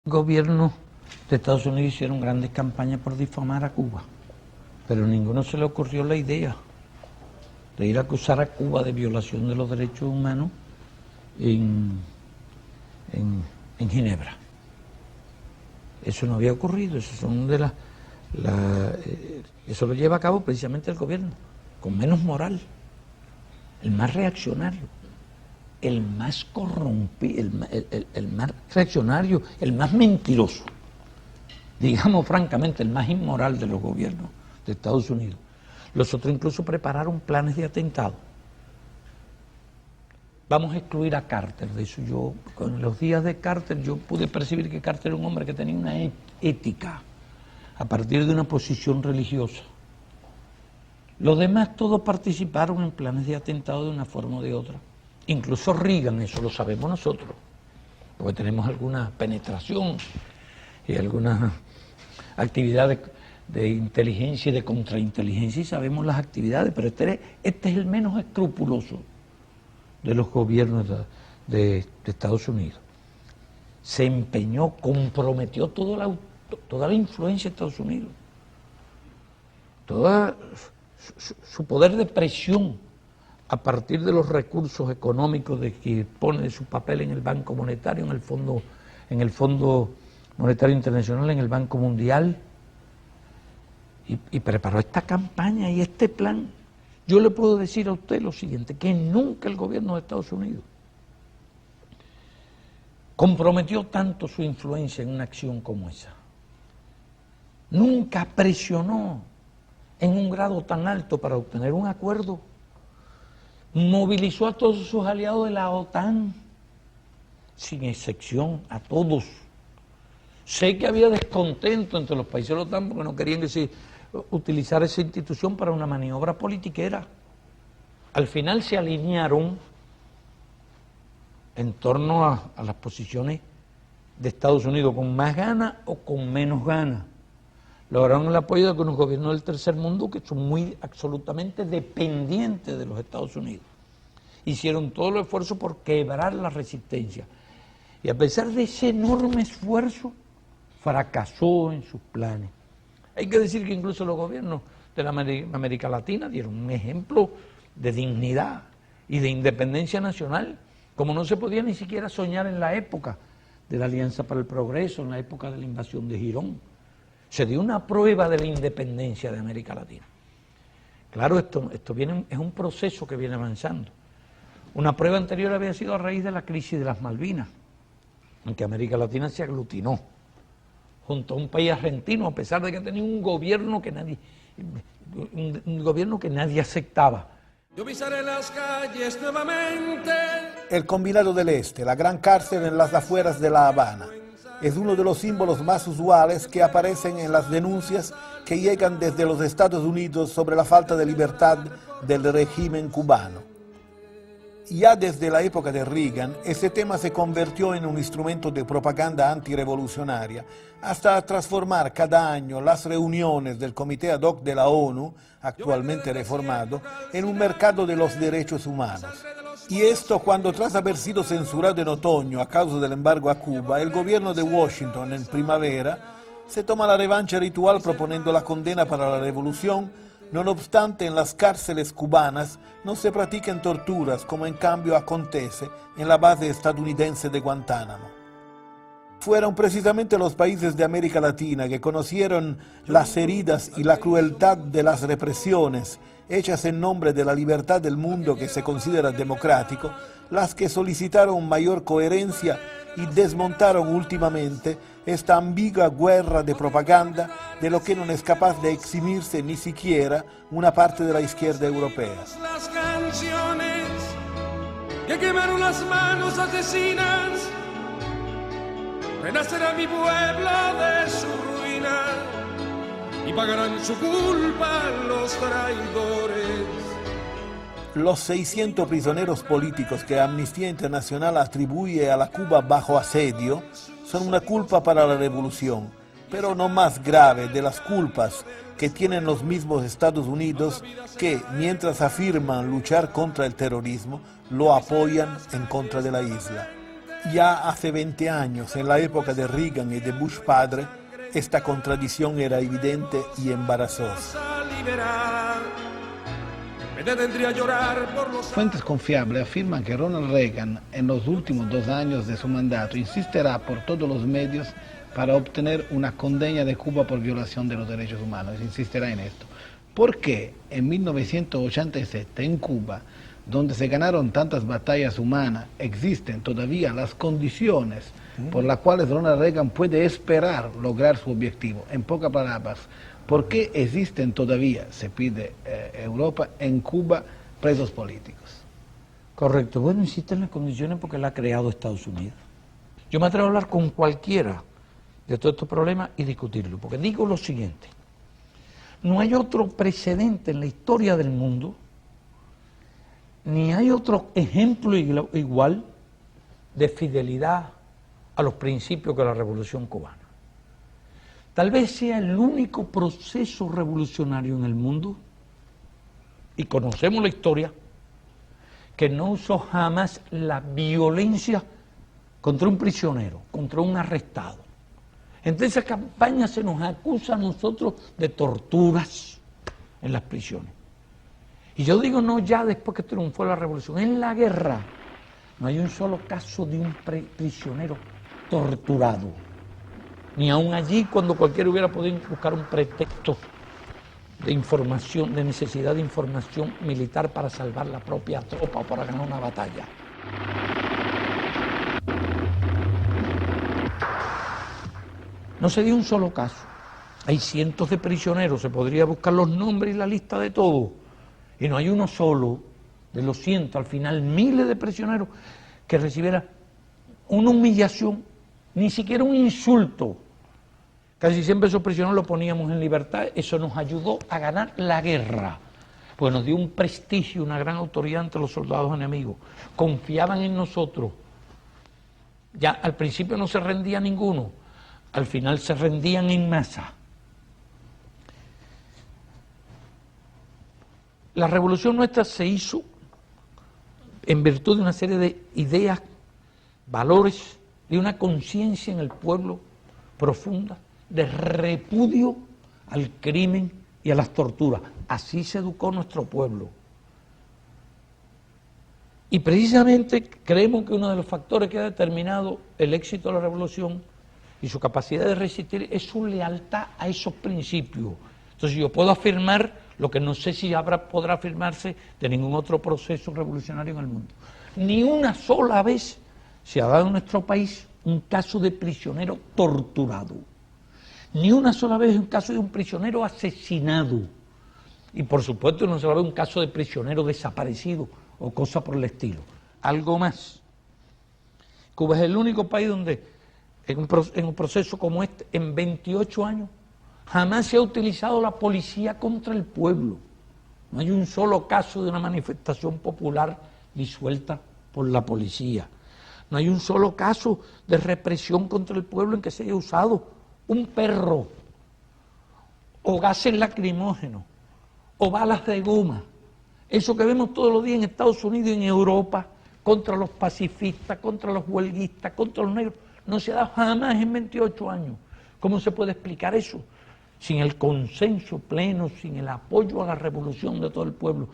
Gobiernos de Estados Unidos hicieron grandes campañas por difamar a Cuba, pero a ninguno se le ocurrió la idea de ir a acusar a Cuba de violación de los derechos humanos en Ginebra. Eso no había ocurrido, eso lo lleva a cabo precisamente el gobierno, con menos moral, el más reaccionario, el más corrompido, el más reaccionario, el más mentiroso, digamos francamente, el más inmoral de los gobiernos de Estados Unidos. Los otros incluso prepararon planes de atentado. Vamos a excluir a Carter de eso. Yo, con los días de Carter, yo pude percibir que Carter era un hombre que tenía una ética a partir de una posición religiosa. Los demás todos participaron en planes de atentado de una forma o de otra. Incluso Reagan, eso lo sabemos nosotros, porque tenemos alguna penetración y algunas actividades de inteligencia y de contrainteligencia y sabemos las actividades, pero este es el menos escrupuloso de los gobiernos de Estados Unidos. Se empeñó, comprometió toda la influencia de Estados Unidos, todo su poder de presión a partir de los recursos económicos de que pone su papel en el Banco Monetario, en el Fondo Monetario Internacional, en el Banco Mundial, y preparó esta campaña y este plan. Yo le puedo decir a usted lo siguiente, que nunca el gobierno de Estados Unidos comprometió tanto su influencia en una acción como esa. Nunca presionó en un grado tan alto para obtener un acuerdo. Movilizó a todos sus aliados de la OTAN, sin excepción, a todos. Sé que había descontento entre los países de la OTAN porque no querían que se utilizara esa institución para una maniobra politiquera. Al final se alinearon en torno a las posiciones de Estados Unidos, con más ganas o con menos ganas. Lograron el apoyo de algunos gobiernos del tercer mundo que son absolutamente dependientes de los Estados Unidos. Hicieron todo el esfuerzo por quebrar la resistencia. Y a pesar de ese enorme esfuerzo, fracasó en sus planes. Hay que decir que incluso los gobiernos de la América Latina dieron un ejemplo de dignidad y de independencia nacional, como no se podía ni siquiera soñar en la época de la Alianza para el Progreso, en la época de la invasión de Girón. Se dio una prueba de la independencia de América Latina. Claro, esto es un proceso que viene avanzando. Una prueba anterior había sido a raíz de la crisis de las Malvinas, en que América Latina se aglutinó junto a un país argentino, a pesar de que tenía un gobierno que nadie aceptaba. Yo pisaré las calles nuevamente. El Combinado del Este, la gran cárcel en las afueras de La Habana, es uno de los símbolos más usuales que aparecen en las denuncias que llegan desde los Estados Unidos sobre la falta de libertad del régimen cubano. Ya desde la época de Reagan, este tema se convirtió en un instrumento de propaganda antirevolucionaria, hasta transformar cada año las reuniones del Comité Ad Hoc de la ONU, actualmente reformado, en un mercado de los derechos humanos. Y esto cuando, tras haber sido censurado en otoño a causa del embargo a Cuba, el gobierno de Washington en primavera se toma la revancha ritual proponiendo la condena para la revolución. No obstante, en las cárceles cubanas no se practican torturas, como en cambio acontece en la base estadounidense de Guantánamo. Fueron precisamente los países de América Latina que conocieron las heridas y la crueldad de las represiones hechas en nombre de la libertad del mundo que se considera democrático, las que solicitaron mayor coherencia y desmontaron últimamente esta ambigua guerra de propaganda de lo que no es capaz de eximirse ni siquiera una parte de la izquierda europea. Las canciones que quemaron las manos asesinas, renacerá mi pueblo de su ruina y pagarán su culpa los traidores. Los 600 prisioneros políticos que Amnistía Internacional atribuye a la Cuba bajo asedio son una culpa para la revolución, pero no más grave de las culpas que tienen los mismos Estados Unidos que, mientras afirman luchar contra el terrorismo, lo apoyan en contra de la isla. Ya hace 20 años, en la época de Reagan y de Bush padre, esta contradicción era evidente y embarazosa. Fuentes confiables afirman que Ronald Reagan, en los últimos 2 años de su mandato, insistirá por todos los medios para obtener una condena de Cuba por violación de los derechos humanos. Insistirá en esto. Porque en 1987, en Cuba, donde se ganaron tantas batallas humanas, existen todavía las condiciones por las cuales Ronald Reagan puede esperar lograr su objetivo. En pocas palabras, ¿por qué existen todavía, se pide Europa, en Cuba presos políticos? Correcto. Bueno, existen las condiciones porque la ha creado Estados Unidos. Yo me atrevo a hablar con cualquiera de todos estos problemas y discutirlo, porque digo lo siguiente: no hay otro precedente en la historia del mundo, ni hay otro ejemplo igual de fidelidad a los principios que la Revolución Cubana. Tal vez sea el único proceso revolucionario en el mundo, y conocemos la historia, que no usó jamás la violencia contra un prisionero, contra un arrestado. En esa campaña se nos acusa a nosotros de torturas en las prisiones. Y yo digo, no ya después que triunfó la revolución, en la guerra no hay un solo caso de un prisionero torturado. Ni aun allí, cuando cualquiera hubiera podido buscar un pretexto de información, de necesidad de información militar para salvar la propia tropa o para ganar una batalla. No se dio un solo caso. Hay cientos de prisioneros, se podría buscar los nombres y la lista de todos. Y no hay uno solo de los cientos, al final miles de prisioneros, que recibiera una humillación, ni siquiera un insulto. Casi siempre esos prisioneros los poníamos en libertad. Eso nos ayudó a ganar la guerra, pues nos dio un prestigio, una gran autoridad ante los soldados enemigos. Confiaban en nosotros. Ya al principio no se rendía ninguno, al final se rendían en masa. La revolución nuestra se hizo en virtud de una serie de ideas, valores, de una conciencia en el pueblo profunda, de repudio al crimen y a las torturas. Así se educó nuestro pueblo. Y precisamente creemos que uno de los factores que ha determinado el éxito de la revolución y su capacidad de resistir es su lealtad a esos principios. Entonces yo puedo afirmar lo que no sé si podrá afirmarse de ningún otro proceso revolucionario en el mundo. Ni una sola vez se ha dado en nuestro país un caso de prisionero torturado. Ni una sola vez un caso de un prisionero asesinado. Y por supuesto no se va a ver un caso de prisionero desaparecido o cosa por el estilo. Algo más. Cuba es el único país donde en un proceso como este, en 28 años, jamás se ha utilizado la policía contra el pueblo. No hay un solo caso de una manifestación popular disuelta por la policía. No hay un solo caso de represión contra el pueblo en que se haya usado un perro, o gases lacrimógenos, o balas de goma. Eso que vemos todos los días en Estados Unidos y en Europa, contra los pacifistas, contra los huelguistas, contra los negros, no se ha dado jamás en 28 años. ¿Cómo se puede explicar eso? Sin el consenso pleno, sin el apoyo a la revolución de todo el pueblo.